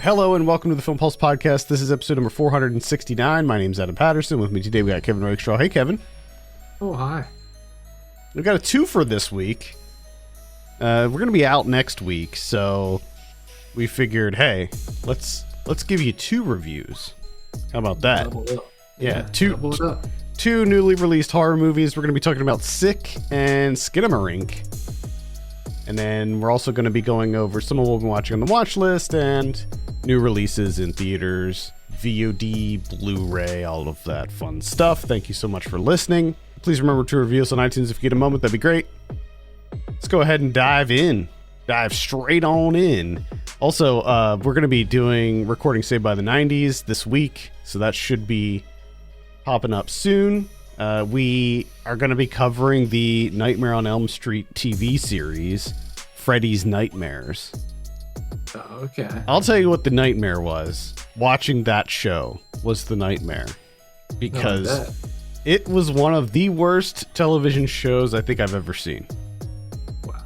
Hello and welcome to the Film Pulse Podcast. This is episode number 469. My name's Adam Patterson. With me today we got Kevin Rakestraw. Hey, Kevin. Oh, hi. We've got a twofer this week. We're going to be out next week, so we figured, hey, let's give you two reviews. How about that? Double up. Yeah, double it up. two newly released horror movies. We're going to be talking about Sick and Skinamarink. And then we're also going to be going over some of what we've been watching on the watch list and new releases in theaters, VOD, Blu-ray, all of that fun stuff. Thank you so much for listening. Please remember to review us on iTunes if you get a moment. That'd be great. Let's go ahead and dive straight on in. Also, we're going to be recording Saved by the 90s this week, so that should be popping up soon. We are going to be covering the Nightmare on Elm Street TV series, Freddy's Nightmares. Oh, okay. I'll tell you what the nightmare was. Watching that show was the nightmare. Because it was one of the worst television shows I think I've ever seen. Wow.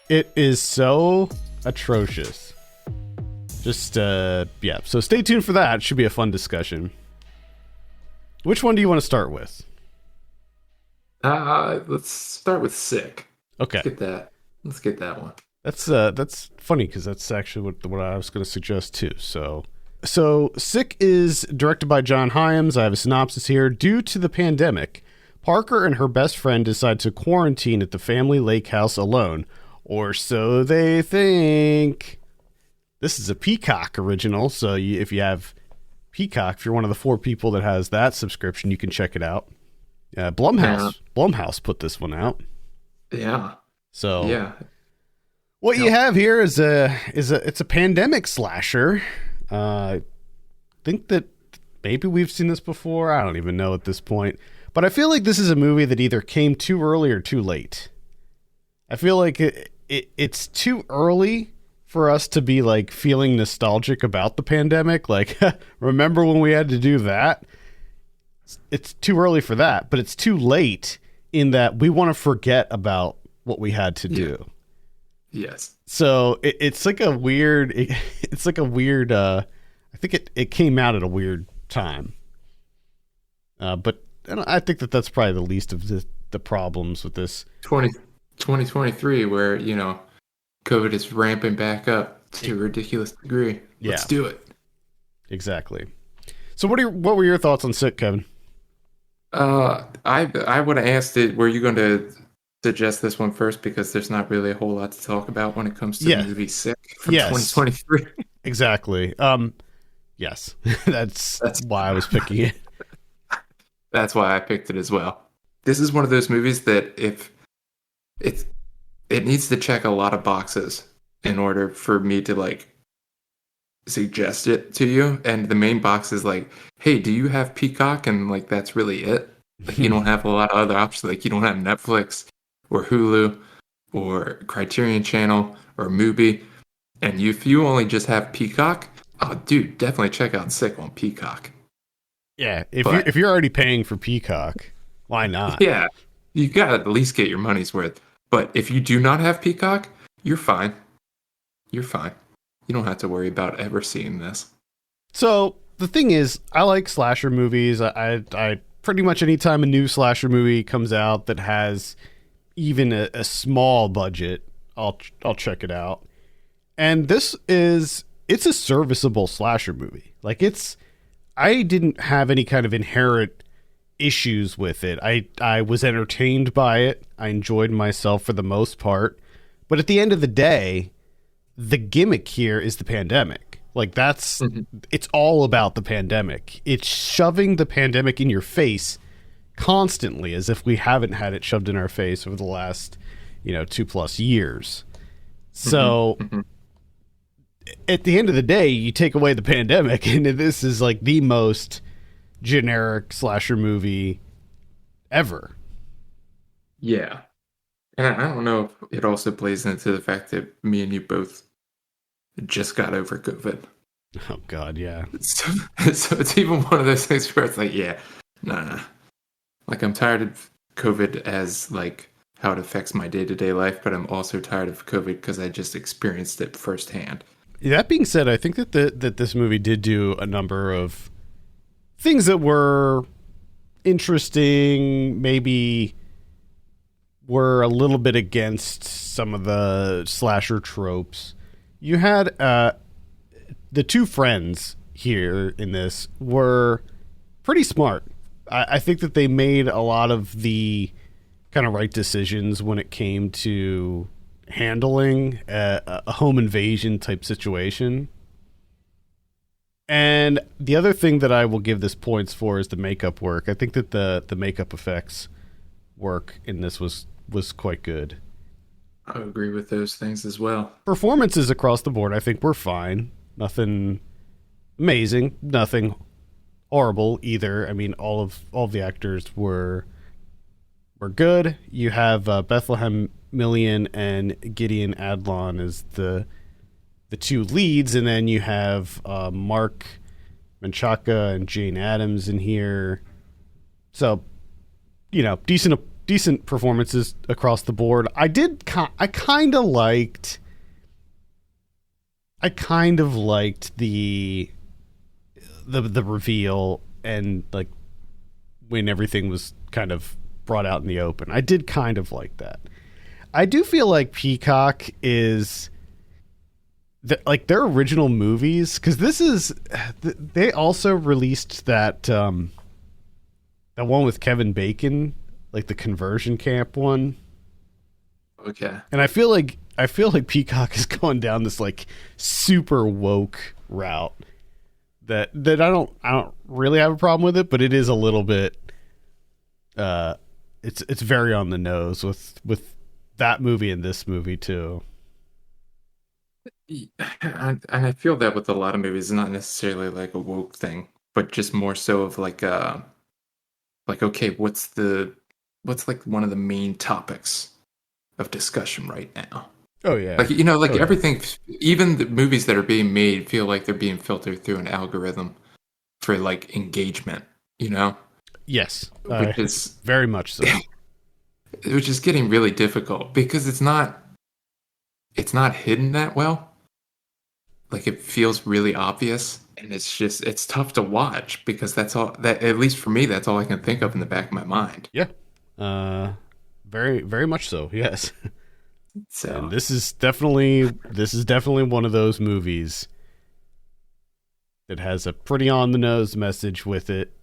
It is so atrocious. Just, yeah. So stay tuned for that. It should be a fun discussion. Which one do you want to start with? Let's start with Sick. Okay. Let's get that one. That's funny because that's actually what I was going to suggest too. So Sick is directed by John Hyams. I have a synopsis here. Due to the pandemic, Parker and her best friend decide to quarantine at the family lake house alone, or so they think. This is a Peacock original, so if you have Peacock, if you're one of the 4 people that has that subscription, you can check it out. Blumhouse put this one out. Yeah. So yeah. What you have here is it's a pandemic slasher. I think that maybe we've seen this before. I don't even know at this point. But I feel like this is a movie that either came too early or too late. I feel like it's too early for us to be like feeling nostalgic about the pandemic. Like, remember when we had to do that? It's too early for that, but it's too late in that we want to forget about what we had to do. Yes. So it's like a weird, I think it came out at a weird time. But I think that's probably the least of the problems with this. 2023, where, COVID is ramping back up to a ridiculous degree. Let's do it. Exactly. So what were your thoughts on Sick, Kevin? I would have asked it, were you going to suggest this one first, because there's not really a whole lot to talk about when it comes to the movie Sick from 2023. Exactly. Yes. That's why I was picking it. That's why I picked it as well. This is one of those movies that it needs to check a lot of boxes in order for me to suggest it to you. And the main box is hey, do you have Peacock? And that's really it. You don't have a lot of other options. You don't have Netflix or Hulu or Criterion Channel or Mubi. And if you only just have Peacock, oh dude, definitely check out Sick on Peacock. Yeah, if you're already paying for Peacock, why not? Yeah, you gotta at least get your money's worth. But if you do not have Peacock, you're fine. You're fine. You don't have to worry about ever seeing this. So the thing is, I like slasher movies. I pretty much anytime a new slasher movie comes out that has even a small budget, I'll check it out. And it's a serviceable slasher movie. I didn't have any kind of inherent issues with it. I was entertained by it. I enjoyed myself for the most part. But at the end of the day, the gimmick here is the pandemic. It's all about the pandemic. It's shoving the pandemic in your face constantly, as if we haven't had it shoved in our face over the last, 2+ years. So at the end of the day, you take away the pandemic, and this is the most generic slasher movie ever. Yeah. And I don't know if it also plays into the fact that me and you both just got over COVID. Oh, God, yeah. So it's even one of those things where it's nah. I'm tired of COVID as, how it affects my day-to-day life, but I'm also tired of COVID because I just experienced it firsthand. That being said, I think that this movie did do a number of things that were interesting, maybe were a little bit against some of the slasher tropes. You had the two friends here in this were pretty smart. I think that they made a lot of the kind of right decisions when it came to handling a home invasion type situation. And the other thing that I will give this points for is the makeup work. I think that the makeup effects work in this was quite good. I agree with those things as well. Performances across the board, I think, were fine. Nothing amazing, nothing horrible either. I mean, all of the actors were good. You have Bethlehem Million and Gideon Adlon as the two leads, and then you have Mark Menchaca and Jane Addams in here. So, decent performances across the board. I kind of liked the reveal and like when everything was kind of brought out in the open. I did kind of like that. I do feel like Peacock is like their original movies, because they also released that one with Kevin Bacon, like the conversion camp one. Okay. And I feel like Peacock is going down this like super woke route that I don't really have a problem with it, but it is a little bit it's very on the nose with that movie and this movie too. And I feel that with a lot of movies, not necessarily like a woke thing, but just more so of like okay, what's like one of the main topics of discussion right now? Oh yeah. Like everything, even the movies that are being made feel like they're being filtered through an algorithm for like engagement, Yes. Which is very much so. Which is getting really difficult because it's not hidden that well. Like it feels really obvious, and it's tough to watch because that's all that, at least for me, that's all I can think of in the back of my mind. Yeah. Very, very much so. Yes. So and this is definitely one of those movies that has a pretty on the nose message with it.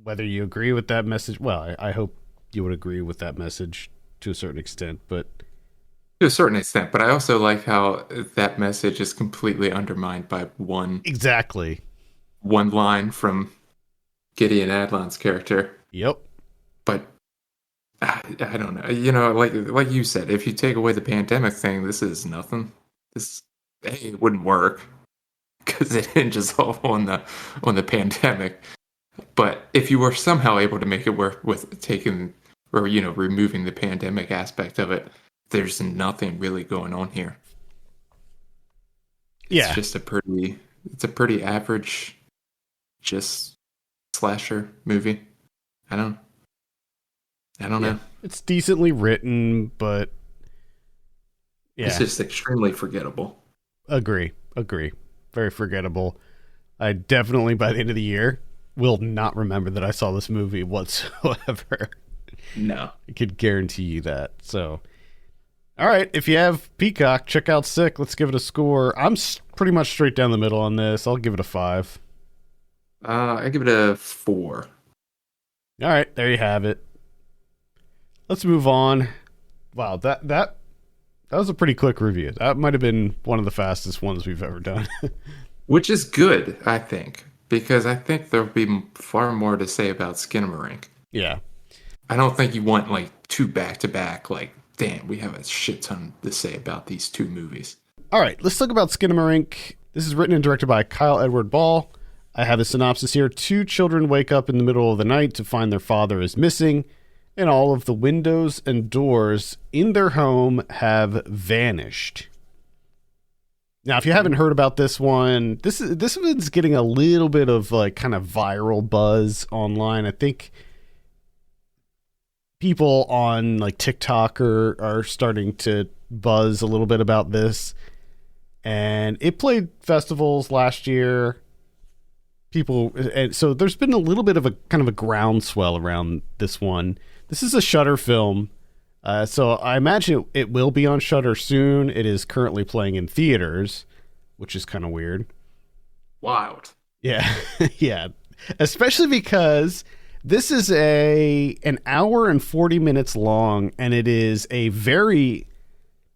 Whether you agree with that message, well, I hope you would agree with that message to a certain extent, but to a certain extent. But I also like how that message is completely undermined by one line from Gideon Adlon's character. Yep. But I don't know. Like you said, if you take away the pandemic thing, this is nothing. It wouldn't work because it hinges all on the pandemic. But if you were somehow able to make it work with taking or removing the pandemic aspect of it, there's nothing really going on here. Yeah, it's just a pretty average, just slasher movie. I don't know. It's decently written, but yeah, it's just extremely forgettable. Agree. Very forgettable. I definitely by the end of the year will not remember that I saw this movie whatsoever. No. I could guarantee you that. So, all right, if you have Peacock, check out Sick. Let's give it a score. I'm pretty much straight down the middle on this. I'll give it a 5. I give it a 4. All right, there you have it. Let's move on. Wow, that was a pretty quick review. That might have been one of the fastest ones we've ever done. Which is good, I think, because I think there'll be far more to say about Skinamarink. Yeah. I don't think you want like 2 back-to-back, like, damn, we have a shit ton to say about these 2 movies. All right, let's talk about Skinamarink. This is written and directed by Kyle Edward Ball. I have a synopsis here. 2 children wake up in the middle of the night to find their father is missing, and all of the windows and doors in their home have vanished. Now, if you haven't heard about this one, this one's getting a little bit of like kind of viral buzz online. I think people on like TikTok are starting to buzz a little bit about this. and it played festivals last year. People, and so there's been a little bit of a kind of a groundswell around this one. This is a Shudder film, so I imagine it will be on Shudder soon. It is currently playing in theaters, which is kind of weird. Wild. Yeah, yeah, especially because this is an hour and 40 minutes long, and it is a very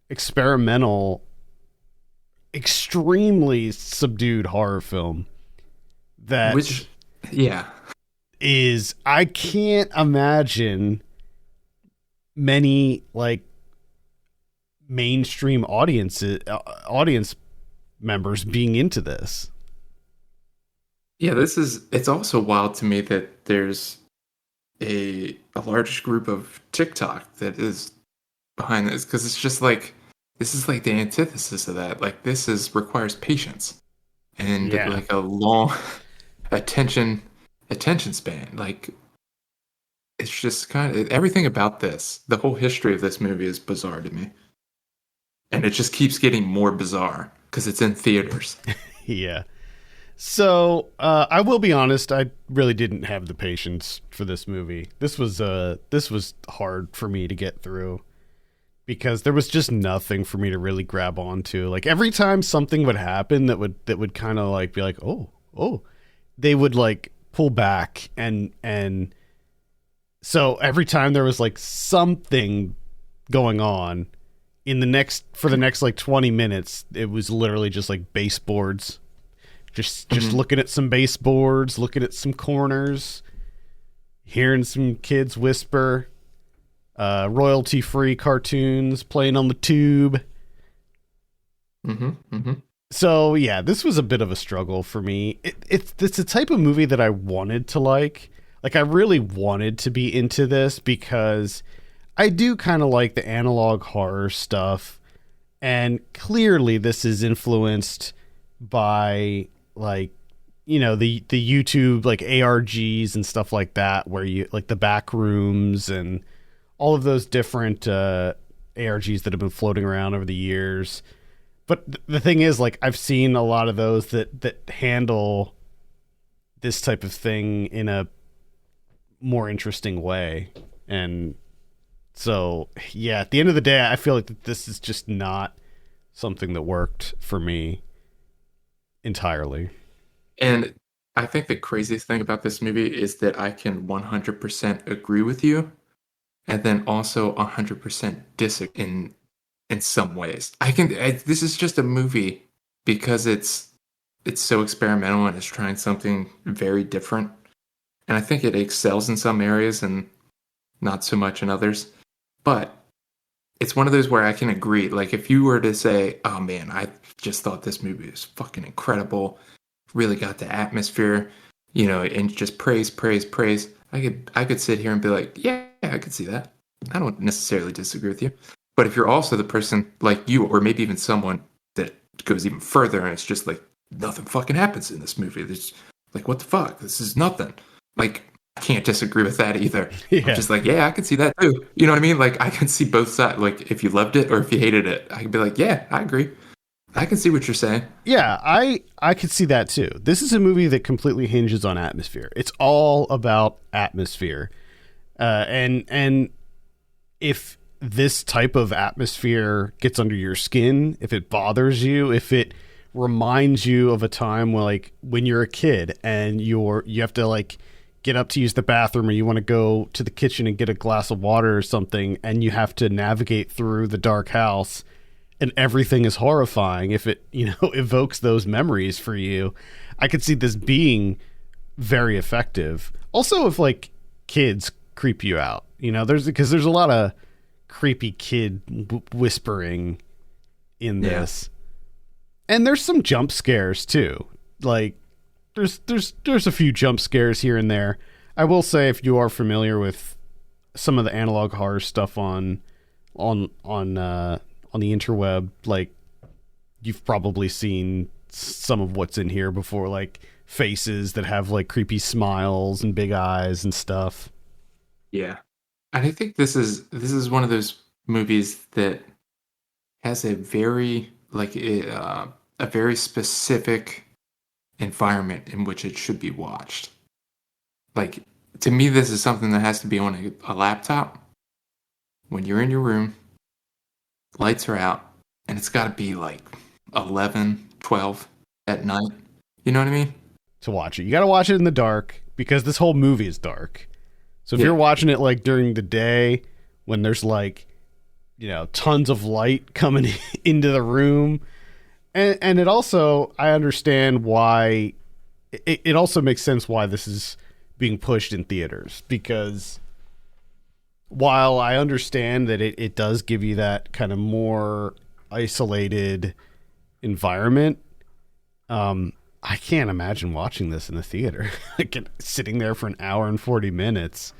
experimental, extremely subdued horror film. That Which, yeah, is, I can't imagine many like mainstream audience members being into this. yeah. It's also wild to me that there's a large group of TikTok that is behind this, because it's just like this is like the antithesis of that. Like this is requires patience and Yeah. like a long attention span. Like it's just kind of everything about this. The whole history of this movie is bizarre to me, and it just keeps getting more bizarre because it's in theaters. Yeah. So I will be honest, I really didn't have the patience for this movie. This was hard for me to get through because there was just nothing for me to really grab onto. Like every time something would happen that would kind of like be like, oh, they would like pull back, and so every time there was like something going on for the next like 20 minutes, it was literally just like baseboards. Just looking at some baseboards, looking at some corners, hearing some kids whisper, royalty-free cartoons playing on the tube. So yeah, this was a bit of a struggle for me. It's the type of movie that I wanted to like. Like I really wanted to be into this because I do kind of like the analog horror stuff, and clearly this is influenced by like, you know, the YouTube like ARGs and stuff like that, where you like the back rooms and all of those different ARGs that have been floating around over the years. But the thing is, like, I've seen a lot of those that handle this type of thing in a more interesting way. And so, yeah, at the end of the day, I feel like that this is just not something that worked for me entirely. And I think the craziest thing about this movie is that I can 100% agree with you, and then also 100% disagree in some ways. This is just a movie because it's so experimental and it's trying something very different. And I think it excels in some areas and not so much in others. But it's one of those where I can agree. Like if you were to say, "Oh man, I just thought this movie was fucking incredible. Really got the atmosphere, you know," and just praise. I could sit here and be like, "Yeah, I could see that. I don't necessarily disagree with you." But if you're also the person like you, or maybe even someone that goes even further, and it's just like nothing fucking happens in this movie. There's like, what the fuck? This is nothing. Like, I can't disagree with that either. Yeah. I'm just like, yeah, I can see that too. You know what I mean? Like, I can see both sides. Like, if you loved it or if you hated it, I can be like, yeah, I agree. I can see what you're saying. Yeah, I could see that too. This is a movie that completely hinges on atmosphere. It's all about atmosphere. And if this type of atmosphere gets under your skin, if it bothers you, if it reminds you of a time like when you're a kid and you have to like get up to use the bathroom, or you want to go to the kitchen and get a glass of water or something, and you have to navigate through the dark house and everything is horrifying, if it, you know, evokes those memories for you, I could see this being very effective. Also, if like kids creep you out, you know, there's a lot of creepy kid whispering in this. Yeah. And there's some jump scares too. Like there's a few jump scares here and there. I will say, if you are familiar with some of the analog horror stuff on the interweb, like you've probably seen some of what's in here before, like faces that have like creepy smiles and big eyes and stuff. Yeah. And I think this is one of those movies that has a very like a very specific environment in which it should be watched. Like, to me, this is something that has to be on a laptop when you're in your room, lights are out, and it's got to be like 11, 12 at night. You know what I mean? To watch it. You got to watch it in the dark because this whole movie is dark. So if you're watching it like during the day when there's like, tons of light coming into the room, and it also, I understand why, it also makes sense why this is being pushed in theaters, because while I understand that it does give you that kind of more isolated environment, I can't imagine watching this in the theater, like sitting there for an hour and 40 minutes.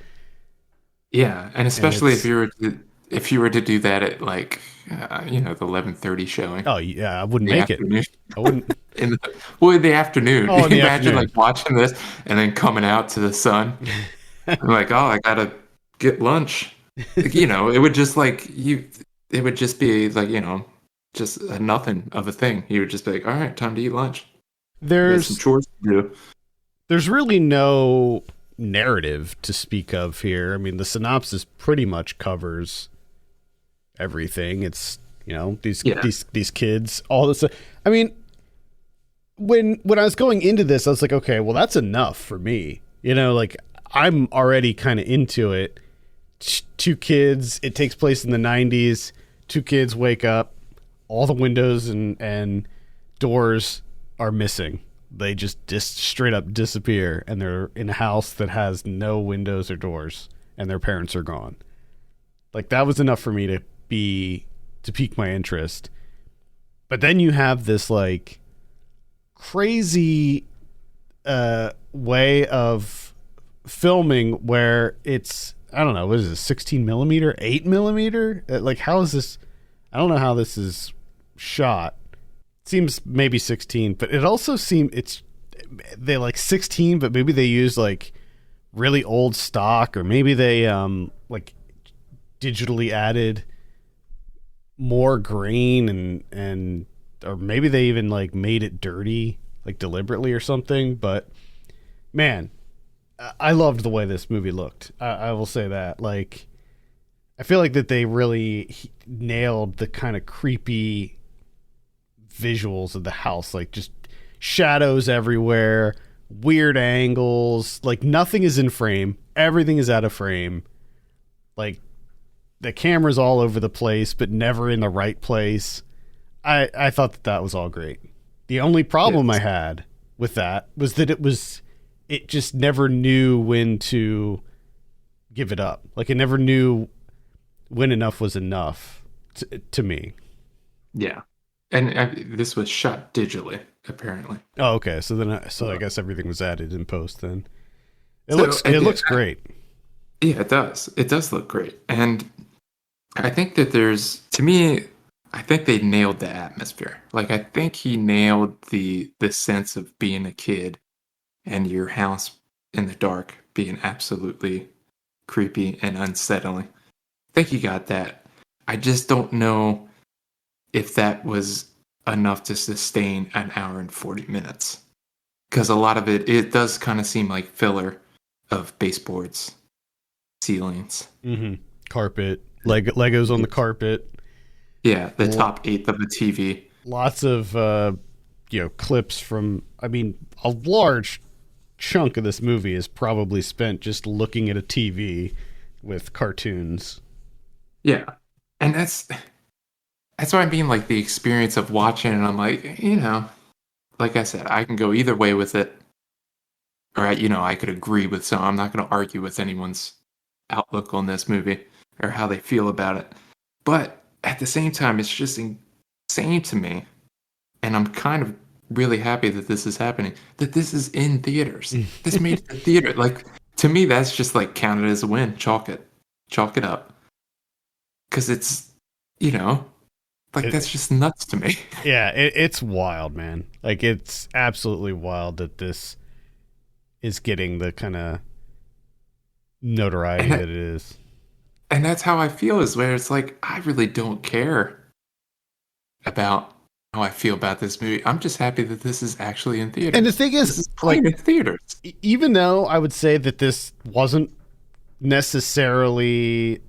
Yeah, and especially if you were to do that at like the 11:30 showing. Oh yeah, I wouldn't make afternoon. it. I wouldn't. In the afternoon. Oh, in the Imagine afternoon. like watching this and then coming out to the sun. I'm like, oh, I gotta get lunch. It would just it would just be like just a nothing of a thing. You would just be like, all right, time to eat lunch. There's some chores to do. There's really no narrative to speak of here. I mean, the synopsis pretty much covers everything. It's these kids, all this. I mean, when I was going into this, I was like, okay, well, that's enough for me. Like I'm already kind of into it. Two kids. It takes place in the 90s. Two kids wake up. All the windows and doors are missing. They just straight up disappear, and they're in a house that has no windows or doors, and their parents are gone. Like, that was enough for me to pique my interest. But then you have this like crazy way of filming where it's, I don't know, what is this, 16 millimeter, 8 millimeter? Like, how is this? I don't know how this is shot. Seems maybe 16, but it also seems they like 16, but maybe they use like really old stock, or maybe they like digitally added more grain and or maybe they even like made it dirty, like deliberately or something. But man, I loved the way this movie looked. I will say that. Like, I feel like that they really nailed the kind of creepy visuals of the house, like just shadows everywhere, weird angles, like nothing is in frame, everything is out of frame, like the camera's all over the place but never in the right place. I thought that was all great. The only problem I had with that was that it just never knew when to give it up. Like, it never knew when enough was enough to me. Yeah. And this was shot digitally, apparently. Oh, okay. So then, I guess everything was added in post. Then it looks great. Yeah, it does. It does look great, and I think that to me, I think they nailed the atmosphere. Like, I think he nailed the sense of being a kid and your house in the dark being absolutely creepy and unsettling. I think he got that. I just don't know if that was enough to sustain an hour and 40 minutes. Because a lot of it does kind of seem like filler of baseboards, ceilings. Mm-hmm. Carpet, Legos on the carpet. Yeah, the top eighth of the TV. Lots of, clips from, I mean, a large chunk of this movie is probably spent just looking at a TV with cartoons. Yeah. And that's what I mean, like the experience of watching, and I'm like, like I said, I can go either way with it. Or, I could agree with some. I'm not going to argue with anyone's outlook on this movie or how they feel about it. But at the same time, it's just insane to me. And I'm kind of really happy that this is happening, that this is in theaters. This made it to theater. Like, to me, that's just like counted as a win. Chalk it up. Because it's, that's just nuts to me. Yeah, it's wild, man. Like, it's absolutely wild that this is getting the kind of notoriety that it is. And that's how I feel, is where it's like, I really don't care about how I feel about this movie. I'm just happy that this is actually in And the theaters. thing This is, is like, playing in theaters. even though I would say that this wasn't necessarily,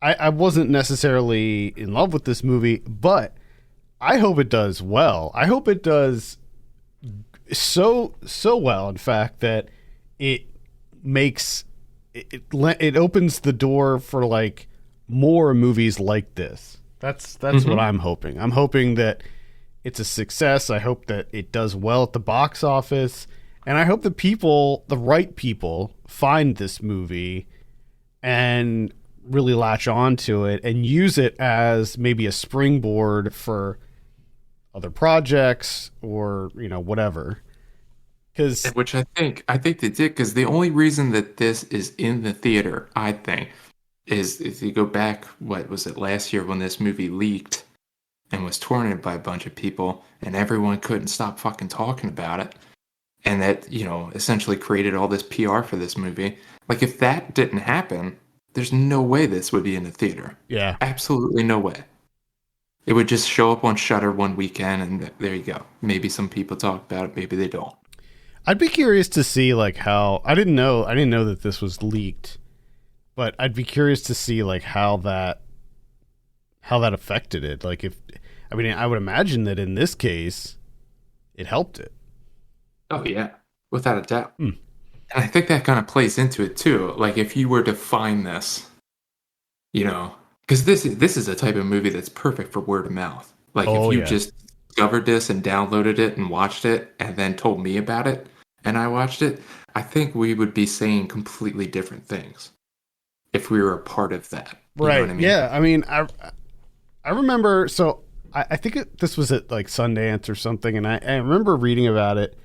I wasn't necessarily in love with this movie, but I hope it does well. I hope it does so well, in fact, that it makes it opens the door for like more movies like this. That's what I'm hoping. I'm hoping that it's a success. I hope that it does well at the box office, and I hope that people, the right people, find this movie and really latch on to it and use it as maybe a springboard for other projects or, whatever. Because Which I think they did, because the only reason that this is in the theater, I think, is if you go back, what was it, last year when this movie leaked and was torrented by a bunch of people and everyone couldn't stop fucking talking about it. And that, essentially created all this PR for this movie. Like, if that didn't happen, there's no way this would be in the theater. yeah, Absolutely no way. It would just show up on Shudder one weekend, and there you go. Maybe some people talk about it, maybe they don't. I'd be curious to see like how I didn't know that this was leaked, but I'd be curious to see like how that affected it. Like if I mean I would imagine that in this case it helped it. Oh yeah, without a doubt. Hmm. And I think that kind of plays into it too. Like, if you were to find this, because this is a type of movie that's perfect for word of mouth. Like, Oh if you yeah. just discovered this and downloaded it and watched it and then told me about it and I watched it, I think we would be saying completely different things if we were a part of that. You know Right. what I mean? Yeah. I mean I remember, so I think this was at like Sundance or something, and I remember reading about it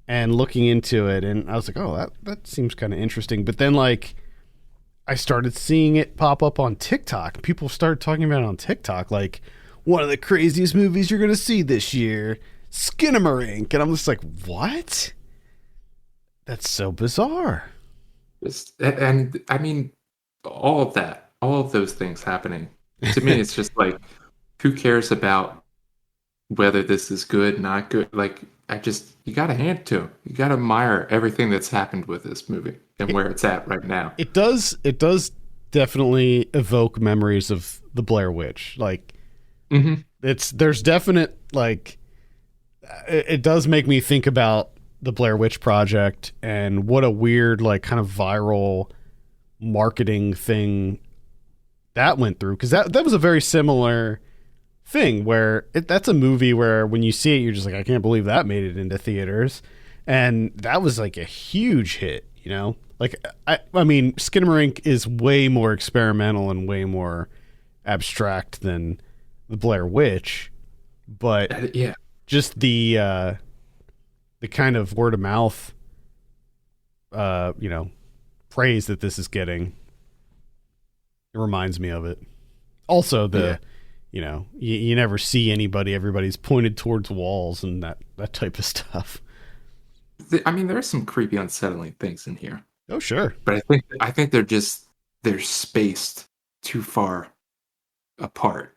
and looking into it, and I was like, oh, that seems kind of interesting. But then like I started seeing it pop up on TikTok. People started talking about it on TikTok, like one of the craziest movies you're gonna see this year, Skinamarink, and I'm just like, what? That's so bizarre. And I mean, all of that, all of those things happening. To me, it's just like, who cares about whether this is good, not good? Like, you got to hand it to him. You got to admire everything that's happened with this movie and where it's at right now. It does definitely evoke memories of the Blair Witch. Like Hmm. there's definite like it does make me think about the Blair Witch Project and what a weird like kind of viral marketing thing that went through, because that was a very similar thing where that's a movie where when you see it you're just like, I can't believe that made it into theaters, and that was like a huge hit. Like I mean Skinamarink is way more experimental and way more abstract than the Blair Witch, but Yeah. just the kind of word of mouth praise that this is getting, it reminds me of it. Also you never see everybody's pointed towards walls and that type of stuff. I mean, there are some creepy, unsettling things in here, Oh sure. but I think they're spaced too far apart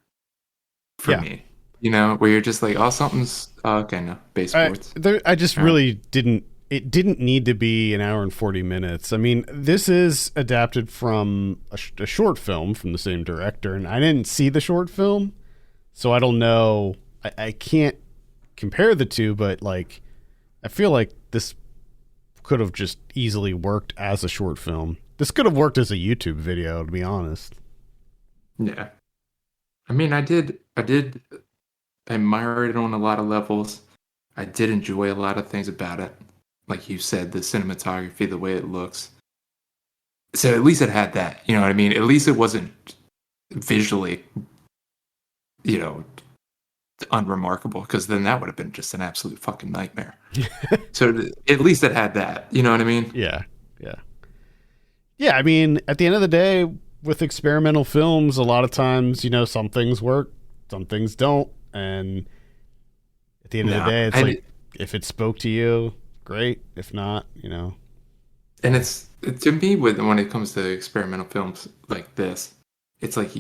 for Yeah. me. Where you're just like, oh, something's okay. No, base sports. I just really didn't. It didn't need to be an hour and 40 minutes. I mean, this is adapted from a short film from the same director, and I didn't see the short film, so I don't know. I can't compare the two, but like, I feel like this could have just easily worked as a short film. This could have worked as a YouTube video, to be honest. Yeah, I mean, I did admire it on a lot of levels. I did enjoy a lot of things about it. Like you said, the cinematography, the way it looks. So at least it had that, you know what I mean? At least it wasn't visually, you know, unremarkable, because then that would have been just an absolute fucking nightmare. So at least it had that, you know what I mean? Yeah, yeah. Yeah, I mean, at the end of the day, with experimental films, a lot of times, some things work, some things don't. And at the end of the day, it's like, if it spoke to you, great. If not, And it's, to me, when it comes to experimental films like this, it's like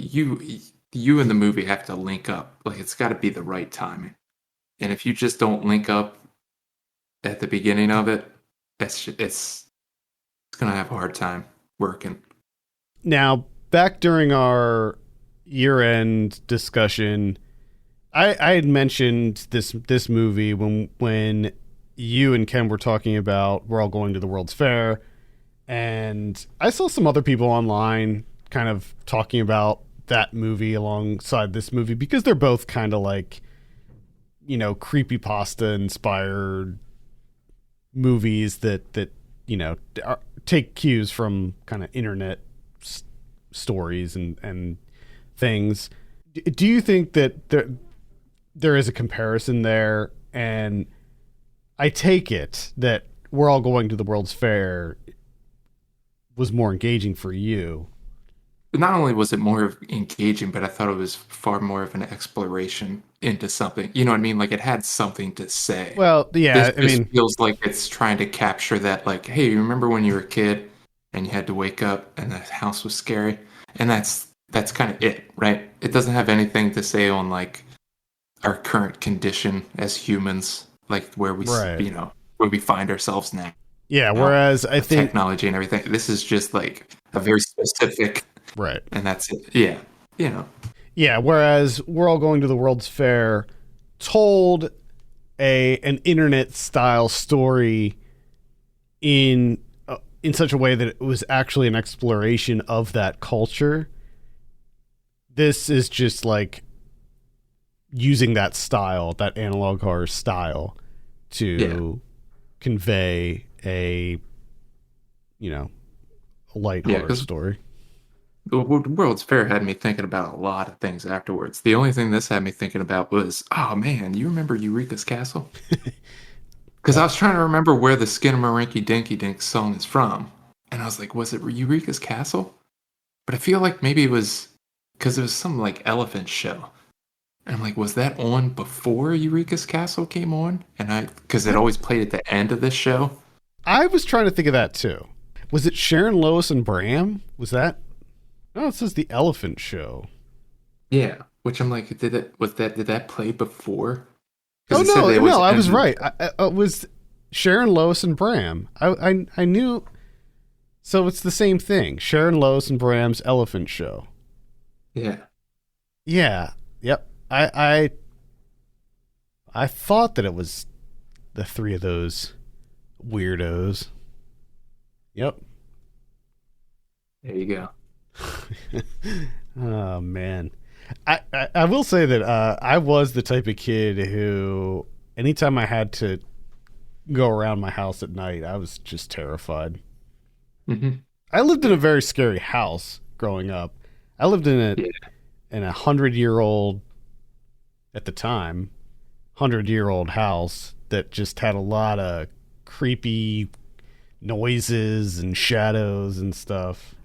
you and the movie have to link up. Like it's got to be the right timing. And if you just don't link up at the beginning of it, it's gonna have a hard time working. Now, back during our year-end discussion, I had mentioned this movie when you and Ken were talking about we're all going to the World's Fair, and I saw some other people online kind of talking about that movie alongside this movie because they're both kind of like, you know, creepypasta inspired movies that you know take cues from kind of internet stories and things. Do you think that there is a comparison there? And I take it that we're all going to the World's Fair was more engaging for you. Not only was it more engaging, but I thought it was far more of an exploration into something. You know what I mean? Like it had something to say. Well, yeah, This I just mean, feels like it's trying to capture that, like, hey, you remember when you were a kid and you had to wake up and the house was scary? And that's kind of it, right? It doesn't have anything to say on like our current condition as humans, like where we, right. where we find ourselves now. Yeah, whereas I With think technology and everything. This is just like a very specific, right. and that's it. Yeah, Yeah, whereas we're all going to the World's Fair told an internet style story in such a way that it was actually an exploration of that culture. This is just like using that style, that analog horror style, to convey a light horror story. The World's Fair had me thinking about a lot of things afterwards. The only thing this had me thinking about was, oh man, you remember Eureka's Castle? Because I was trying to remember where the Skinamarink Dinky Dink song is from. And I was like, was it Eureka's Castle? But I feel like maybe it was because it was some like elephant show. And I'm like, was that on before Eureka's Castle came on? And because it always played at the end of this show. I was trying to think of that too. Was it Sharon, Lois, and Bram? Was that? No, it says the Elephant Show. Yeah, which I'm like, did that play before? Oh no, I was right. It was Sharon, Lois, and Bram. I knew. So it's the same thing. Sharon, Lois, and Bram's Elephant Show. Yeah. Yeah. Yep. I thought that it was the three of those weirdos. Yep. There you go. Oh man. I will say that I was the type of kid who anytime I had to go around my house at night, I was just terrified. Mm-hmm. I lived in a very scary house growing up. I lived in a 100-year-old, at the time, 100-year-old house that just had a lot of creepy noises and shadows and stuff.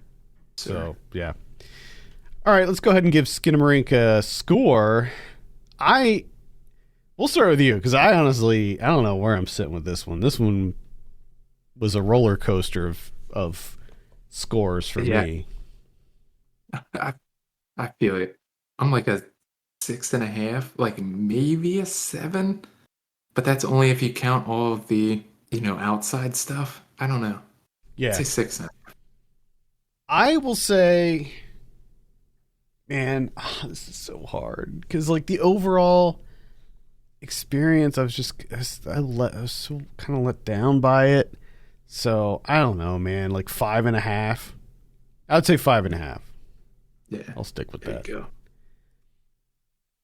So, yeah. All right, let's go ahead and give Skinamarink a score. We'll start with you, because I honestly, I don't know where I'm sitting with this one. This one was a roller coaster of scores for me. I feel it. I'm like a 6.5, like maybe a 7, but that's only if you count all of the, outside stuff. I don't know. Yeah. I'd say 6.5. I will say, man, this is so hard because like the overall experience, I was so kind of let down by it. So I don't know, man, like 5.5. I would say 5.5. Yeah, I'll stick with that. There you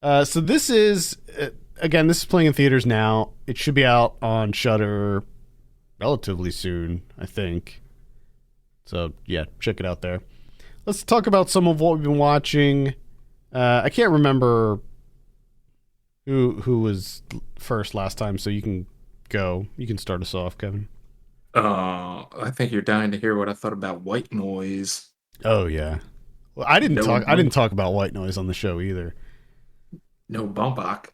go. So this is again, this is playing in theaters now. It should be out on Shudder relatively soon, I think. So yeah, check it out there. Let's talk about some of what we've been watching. I can't remember who was first last time, so you can go. You can start us off, Kevin. I think you're dying to hear what I thought about White Noise. Oh yeah. Well, I didn't talk about White Noise on the show either. Noah Baumbach,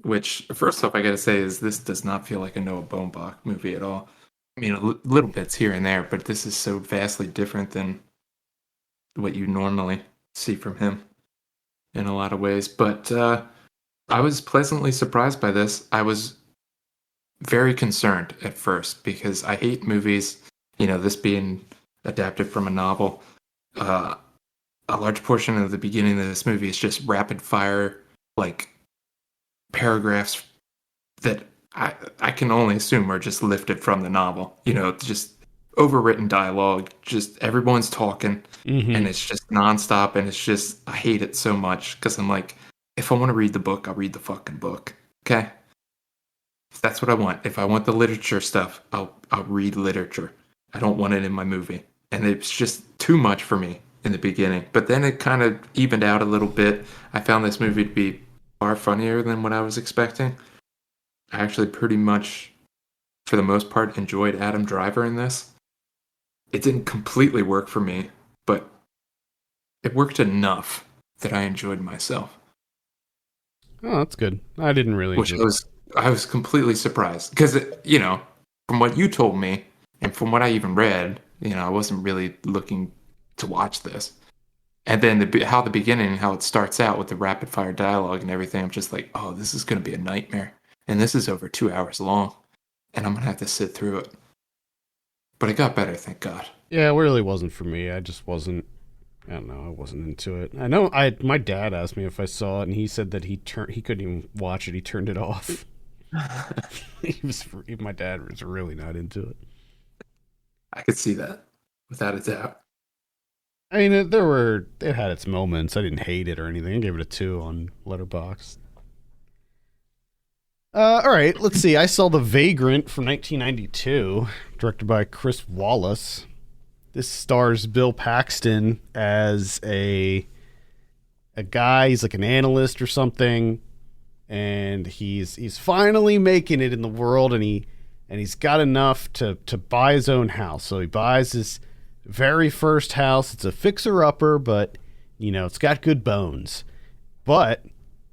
which first off I gotta say is this does not feel like a Noah Baumbach movie at all. I mean, little bits here and there, but this is so vastly different than what you normally see from him. in a lot of ways. But I was pleasantly surprised by this. I was very concerned at first because I hate movies, this being adapted from a novel. Uh, a large portion of the beginning of this movie is just rapid fire, like paragraphs that I can only assume are just lifted from the novel. Just overwritten dialogue, just everyone's talking Mm-hmm. and it's just nonstop and it's just I hate it so much because I'm like, if I want to read the book, I'll read the fucking book. Okay? If that's what I want. If I want the literature stuff, I'll read literature. I don't want it in my movie. And it's just too much for me in the beginning. But then it kind of evened out a little bit. I found this movie to be far funnier than what I was expecting. I actually pretty much, for the most part, enjoyed Adam Driver in this. It didn't completely work for me, but it worked enough that I enjoyed myself. Oh, that's good. I didn't really Which enjoy it. I was completely surprised because from what you told me and from what I even read, I wasn't really looking to watch this. And then how the beginning, how it starts out with the rapid fire dialogue and everything, I'm just like, oh, this is going to be a nightmare. And this is over 2 hours long, and I'm going to have to sit through it. But it got better, thank God. Yeah, it really wasn't for me. I just wasn't. I don't know. I wasn't into it. I know. My dad asked me if I saw it, and he said that he couldn't even watch it. He turned it off. My dad was really not into it. I could see that, without a doubt. I mean, it had its moments. I didn't hate it or anything. I gave it a 2 on Letterboxd. All right, let's see. I saw The Vagrant from 1992, directed by Chris Wallace. This stars Bill Paxton as a guy. He's like an analyst or something, and he's finally making it in the world, and he's got enough to buy his own house. So he buys his very first house. It's a fixer-upper, but it's got good bones. But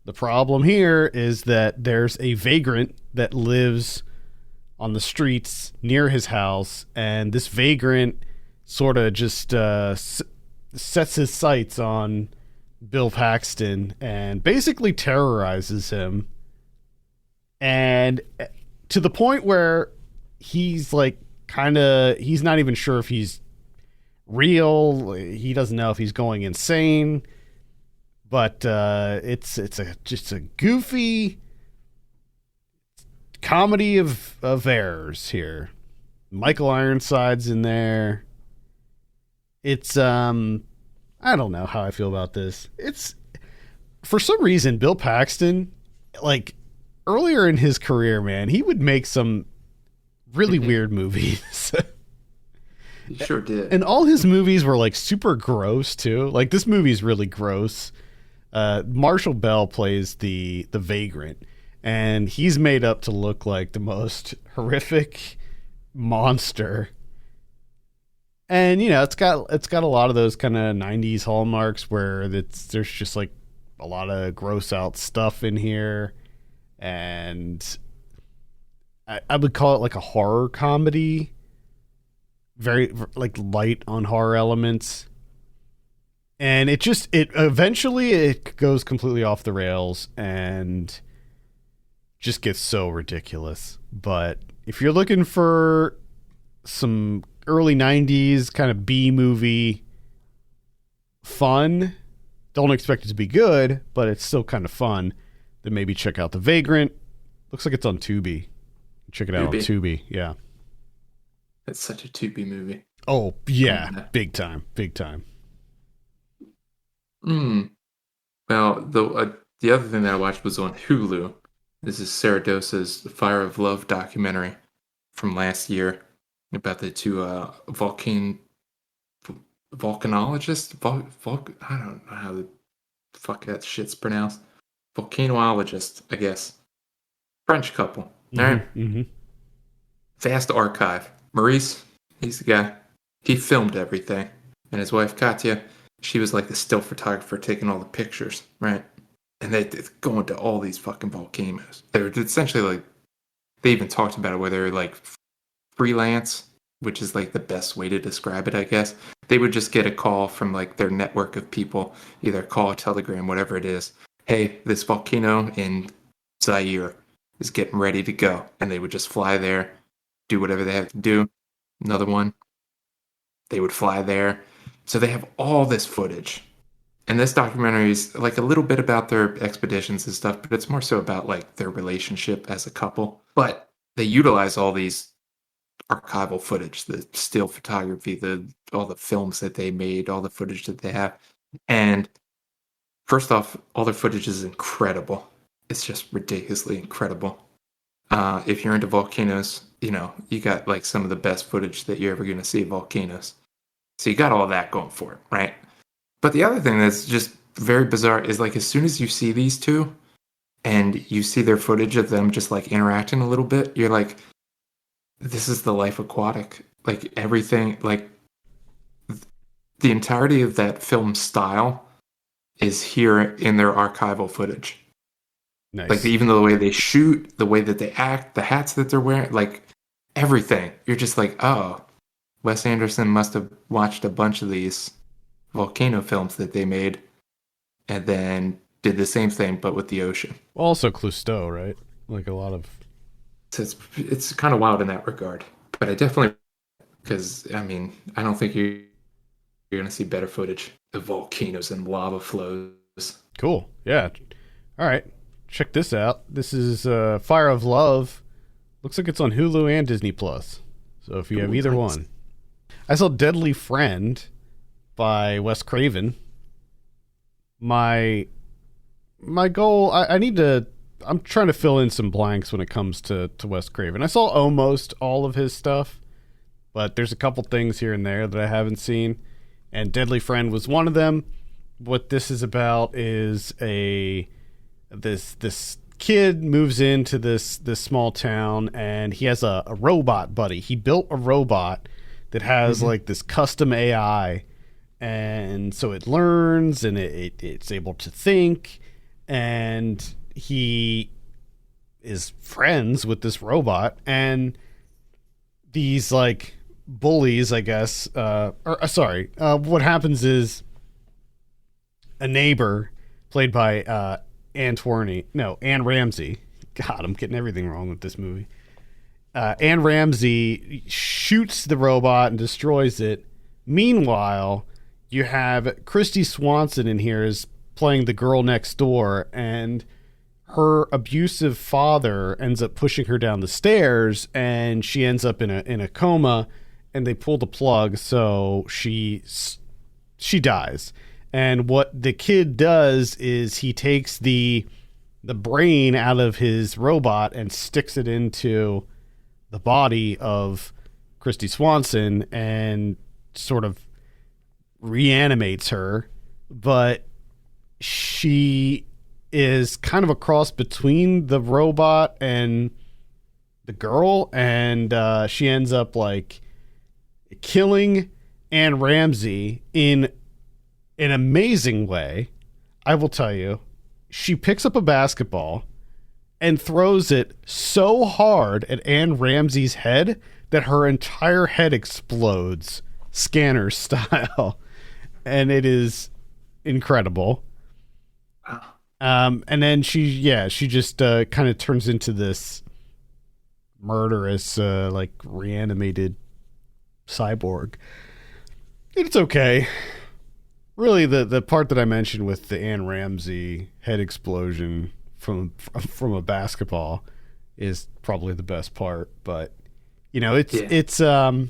the problem here is that there's a vagrant that lives on the streets near his house, and this vagrant sort of just sets his sights on Bill Paxton and basically terrorizes him, and to the point where he's like he's not even sure if he's real. He doesn't know if he's going insane. But it's just a goofy comedy of errors here. Michael Ironside's in there. It's I don't know how I feel about this. It's for some reason Bill Paxton, like earlier in his career, man, he would make some really weird movies. He sure did. And all his movies were like super gross too. Like this movie's really gross. Marshall Bell plays the vagrant, and he's made up to look like the most horrific monster. And it's got a lot of those kind of 90s hallmarks where there's just like a lot of gross out stuff in here, and I would call it like a horror comedy, very like light on horror elements. And it eventually it goes completely off the rails and just gets so ridiculous. But if you're looking for some early 90s kind of B movie fun, don't expect it to be good, but it's still kind of fun, then maybe check out The Vagrant. Looks like it's on Tubi. Check it out on Tubi. Yeah. It's such a Tubi movie. Oh, yeah. Big time. Big time. Well, the other thing that I watched was on Hulu. This is Sarah Dosa's Fire of Love documentary from last year about the two volcanologists. I don't know how the fuck that shit's pronounced. Volcanologist, I guess. French couple. All right. Mm-hmm. Vast archive. Maurice, he's the guy. He filmed everything, and his wife Katya, she was like the still photographer taking all the pictures, right? And they go into all these fucking volcanoes. They were essentially like, they even talked about it where they're like freelance which is like the best way to describe it, I guess. They would just get a call from like their network of people, either call, telegram, whatever it is. Hey, this volcano in Zaire is getting ready to go. And they would just fly there, do whatever they have to do. Another one, they would fly there. So they have all this footage. And this documentary is like a little bit about their expeditions and stuff, but it's more so about like their relationship as a couple. But they utilize all these archival footage, the still photography, the all the films that they made, all the footage that they have. And first off, all their footage is incredible. It's just ridiculously incredible. If you're into volcanoes, you got like some of the best footage that you're ever going to see of volcanoes. So you got all that going for it, right? But the other thing that's just very bizarre is like as soon as you see these two and you see their footage of them just like interacting a little bit, you're like, this is the life aquatic. Like everything, like the entirety of that film style is here in their archival footage. Nice. Like even the way they shoot, the way that they act, the hats that they're wearing, like everything. You're just like, oh, Wes Anderson must have watched a bunch of these volcano films that they made and then did the same thing but with the ocean. Also Clousteau, right? Like a lot of... So it's kind of wild in that regard. But I definitely, because I mean, I don't think you're going to see better footage of volcanoes and lava flows. Cool. Yeah. All right. Check this out. This is Fire of Love. Looks like it's on Hulu and Disney Plus. So if you have either one. I saw Deadly Friend by Wes Craven. My goal, I'm trying to fill in some blanks when it comes to Wes Craven. I saw almost all of his stuff, but there's a couple things here and there that I haven't seen, and Deadly Friend was one of them. What this is about is this kid moves into this small town, and he has a robot buddy. He built a robot that has like this custom AI, and so it learns and it's able to think, and he is friends with this robot, and these like bullies, I guess, what happens is a neighbor played by Anne Ramsey. God, I'm getting everything wrong with this movie. Anne Ramsey shoots the robot and destroys it. Meanwhile, you have Christy Swanson in here is playing the girl next door, and her abusive father ends up pushing her down the stairs, and she ends up in a coma, and they pull the plug, so she dies. And what the kid does is he takes the brain out of his robot and sticks it into the body of Christy Swanson and sort of reanimates her, but she is kind of a cross between the robot and the girl, and she ends up like killing Anne Ramsey in an amazing way. I will tell you, she picks up a basketball and throws it so hard at Anne Ramsey's head that her entire head explodes, Scanner style. And it is incredible. And then she just kind of turns into this murderous, like reanimated cyborg. It's okay. Really, the part that I mentioned with the Anne Ramsey head explosion from a basketball is probably the best part. But it's it's a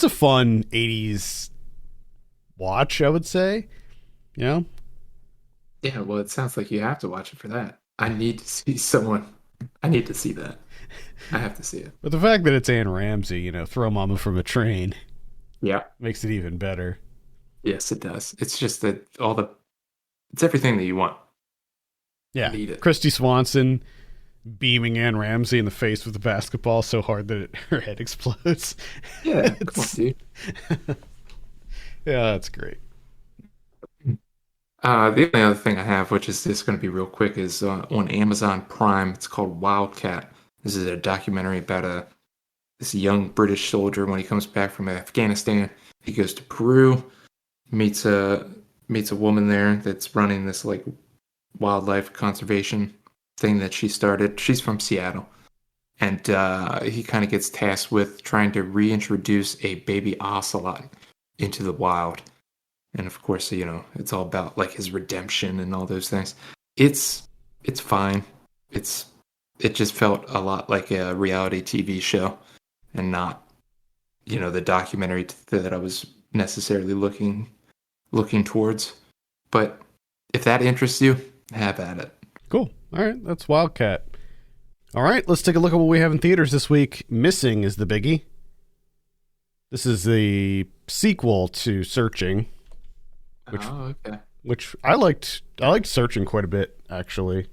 fun 80s watch, I would say. Yeah, well, it sounds like you have to watch it for that. I need to see that. I have to see it. But the fact that it's Anne Ramsey, throw mama from a train, makes it even better. Yes, it does. It's just that it's everything that you want. Yeah. Need it. Christy Swanson beaming Anne Ramsey in the face with a basketball so hard that her head explodes. Yeah, come on, dude. Yeah, that's great. The only other thing I have, which is just going to be real quick, is on Amazon Prime. It's called Wildcat. This is a documentary about this young British soldier when he comes back from Afghanistan. He goes to Peru, meets a woman there that's running this like wildlife conservation thing that she started. She's from Seattle. And he kind of gets tasked with trying to reintroduce a baby ocelot into the wild. And of course, it's all about like his redemption and all those things. It's fine. It just felt a lot like a reality TV show and not, the documentary that I was necessarily looking towards. But if that interests you, have at it. Cool. All right, that's Wildcat. All right, let's take a look at what we have in theaters this week. Missing is the biggie. This is the sequel to Searching, which I liked. I liked Searching quite a bit, actually.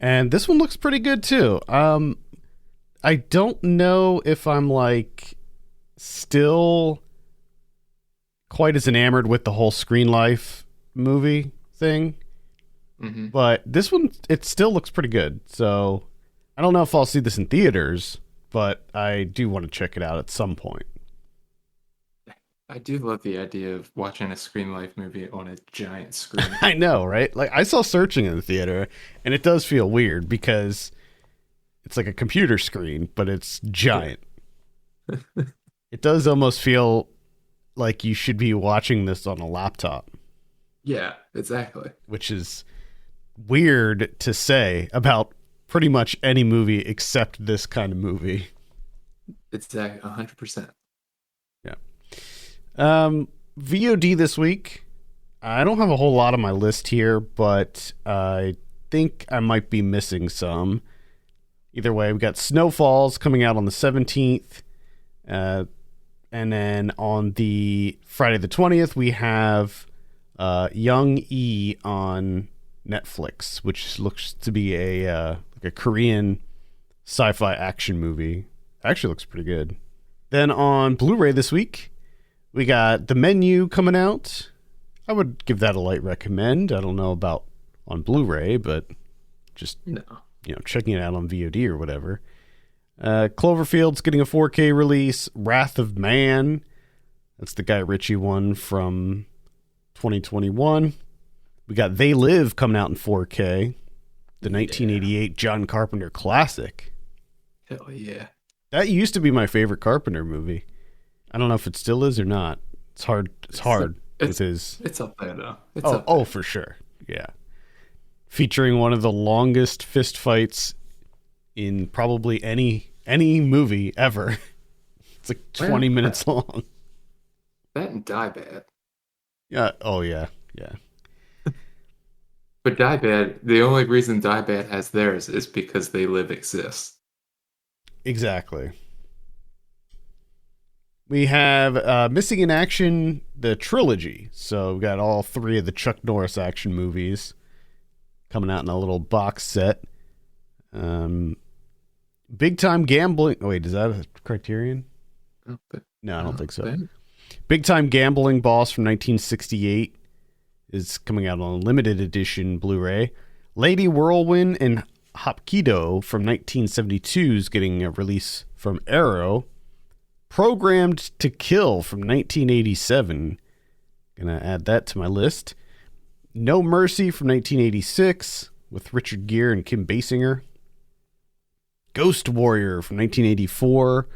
And this one looks pretty good too. I don't know if I'm like still quite as enamored with the whole Screen Life movie thing. Mm-hmm. But this one, it still looks pretty good. So I don't know if I'll see this in theaters, but I do want to check it out at some point. I do love the idea of watching a Screen Life movie on a giant screen. I know, right? Like I saw Searching in the theater, and it does feel weird because it's like a computer screen, but it's giant. It does almost feel like you should be watching this on a laptop. Yeah, exactly. Which is weird to say about pretty much any movie except this kind of movie. It's 100%. Yeah. VOD this week. I don't have a whole lot on my list here, but I think I might be missing some. Either way, we got Snowfalls coming out on the 17th. And then on the Friday the 20th, we have Young E on Netflix, which looks to be a Korean sci-fi action movie. Actually looks pretty good. Then on Blu-ray this week, we got The Menu coming out. I would give that a light recommend. I don't know about on Blu-ray, but just checking it out on VOD or whatever. Cloverfield's getting a 4K release. Wrath of Man, that's the Guy Ritchie one from 2021. We got They Live coming out in 4K, the 1988 John Carpenter classic. Hell yeah. That used to be my favorite Carpenter movie. I don't know if it still is or not. It's hard. It's hard. It's up there though. Oh, for sure. Yeah. Featuring one of the longest fist fights in probably any movie ever. It's like 20 minutes long. That and Die Bad. Yeah. Oh yeah. Yeah. But Die Bad, the only reason Die Bad has theirs is because They Live exists. Exactly. We have Missing in Action, the trilogy. So we've got all three of the Chuck Norris action movies coming out in a little box set. Big Time Gambling. Oh, wait, is that a Criterion? No, I don't think so. Big Time Gambling Boss from 1968 is coming out on a limited edition Blu-ray. Lady Whirlwind and Hapkido from 1972 is getting a release from Arrow. Programmed to Kill from 1987. Gonna add that to my list. No Mercy from 1986 with Richard Gere and Kim Basinger. Ghost Warrior from 1984.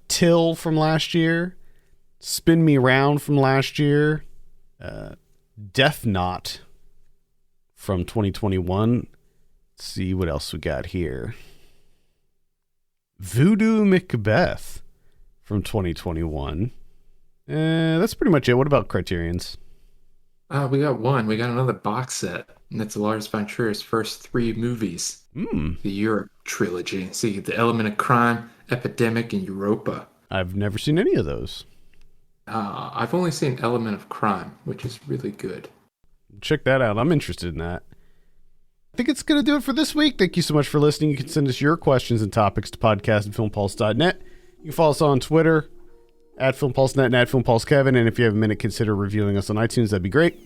Till from last year. Spin Me Round from last year. Death Knot from 2021. Let's see what else we got here. Voodoo Macbeth from 2021. That's pretty much it. What about Criterion's? We got one. We got another box set. And that's Lars von Trier's first three movies. The Europe trilogy. So you get The Element of Crime, Epidemic, and Europa. I've never seen any of those. I've only seen Element of Crime, which is really good. Check that out. I'm interested in that. I think it's going to do it for this week. Thank you so much for listening. You can send us your questions and topics to podcast@filmpulse.net. You can follow us on Twitter @FilmPulseNet and @FilmPulseKevin. And if you have a minute, consider reviewing us on iTunes. That'd be great.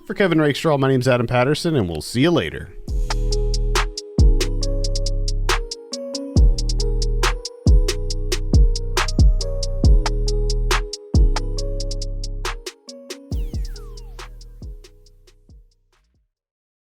For Kevin Rakestraw, my name's Adam Patterson, and we'll see you later.